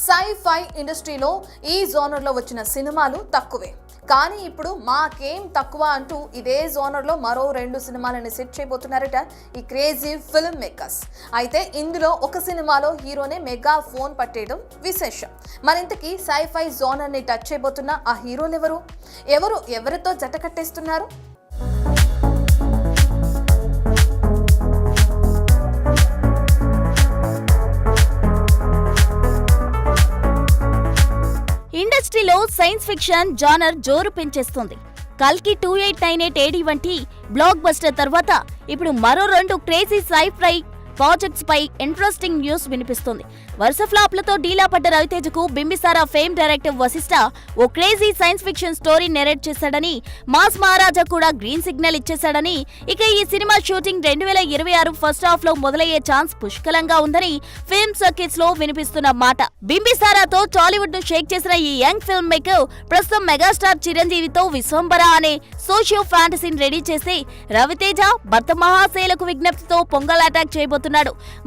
సై-ఫై ఇండస్ట్రీలో ఈ జోనర్లో వచ్చిన సినిమాలు తక్కువే. కానీ ఇప్పుడు మాకేం తక్కువ అంటూ ఇదే జోనర్లో మరో 2 సినిమాలని సెట్ చేయబోతున్నారట ఈ క్రేజీ ఫిల్మ్ మేకర్స్. అయితే ఇందులో ఒక సినిమాలో హీరోనే మెగా ఫోన్ పట్టేయడం విశేషం. మరింతకీ సై-ఫై జోనర్ని టచ్ చేయబోతున్న ఆ హీరోలు ఎవరితో జత కట్టేస్తున్నారు? ఇండస్ట్రీలో సైన్స్ ఫిక్షన్ జానర్ జోరు పెంచేస్తుంది. కల్కి 2898 AD వంటి బ్లాక్ బస్టర్ తర్వాత ఇప్పుడు మరో 2 క్రేజీ సై-ఫై ప్రాజెక్ట్స్ పై ఇంట్రెస్టింగ్ న్యూస్ వినిపిస్తుంది. వరుస ఫ్లాప్లతో డీలా పడ్డ రవితేజకు బింబిసారా ఫేమ్ డైరెక్టర్ వశిష్ఠ ఓ crazy science fiction story narrate చేశాడని, మాస్ మహారాజా కూడా గ్రీన్ సిగ్నల్ ఇచ్చేశాడని, ఇక ఈ సినిమా షూటింగ్ 2026 ఫస్ట్ హాఫ్ లో మొదలయ్యే ఛాన్స్ పుష్కలంగా ఉందని ఫిల్మ్ సర్కిట్స్ లో వినిపిస్తున్న మాట. బింబిసారాతో టాలీవుడ్ ను షేక్ చేసిన ఈ యంగ్ ఫిల్మ్ మేకర్ ప్రస్తుతం మెగాస్టార్ చిరంజీవితో విశ్వంబర అనే సోషియో ఫ్యాంటసీని రెడీ చేసి రవితేజ భర్త మహాశైలకు విజ్ఞప్తితో పొంగల్ అటాక్ చేయబోతున్నాడు.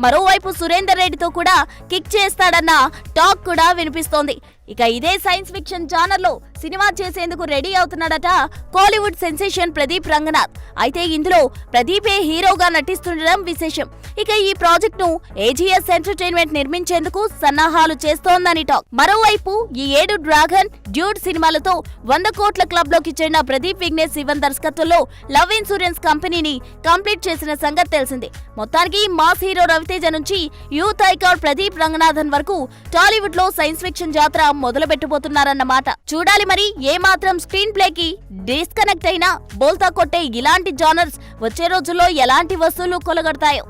మరోవైపు సురేందర్ రెడ్డితో కూడా కిక్ చేస్తాడన్న టాక్ కూడా వినిపిస్తోంది. ఇక ఇదే సైన్స్ ఫిక్షన్ జానర్ లో సినిమా చేసేందుకు రెడీ అవుతున్నాడట కోలీవుడ్ సెన్సేషన్ ప్రదీప్ రంగనాథ్. అయితే ఇందులో ప్రదీపే హీరోగా నటిస్తుండడం విశేషం. ఇక ఈ ప్రాజెక్ట్ ను ఏజీఎస్ ఎంటర్టైన్మెంట్ నిర్మించేందుకు సన్నాహాలు చేస్తోందని టాక్. మరోవైపు ఈ 7 డ్రాగన్ డ్యూడ్ సినిమాలతో 100 కోట్ల క్లబ్ లోకి చేరిన ప్రదీప్ విఘ్నేష్ శివన్ దర్శకత్వంలో లవ్ ఇన్సూరెన్స్ కంపెనీని కంప్లీట్ చేసిన సంగతి తెలిసిందే. మొత్తానికి మాస్ హీరో రవితేజ నుంచి యూత్ ఐకాన్ ప్రదీప్ రంగనాథన్ వరకు టాలీవుడ్ లో సైన్స్ ఫిక్షన్ జాతర మొదలు పెట్టబోతున్నారన్నమాట. చూడాలి మరి ఏ మాత్రం స్క్రీన్ ప్లేకి డిస్కనెక్ట్ అయినా బోల్తా కొట్టే ఇలాంటి జానర్స్ వచ్చే రోజుల్లో ఎలాంటి వస్తువులు కొలగడతాయో.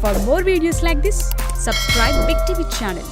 For more videos like this, subscribe Big TV channel.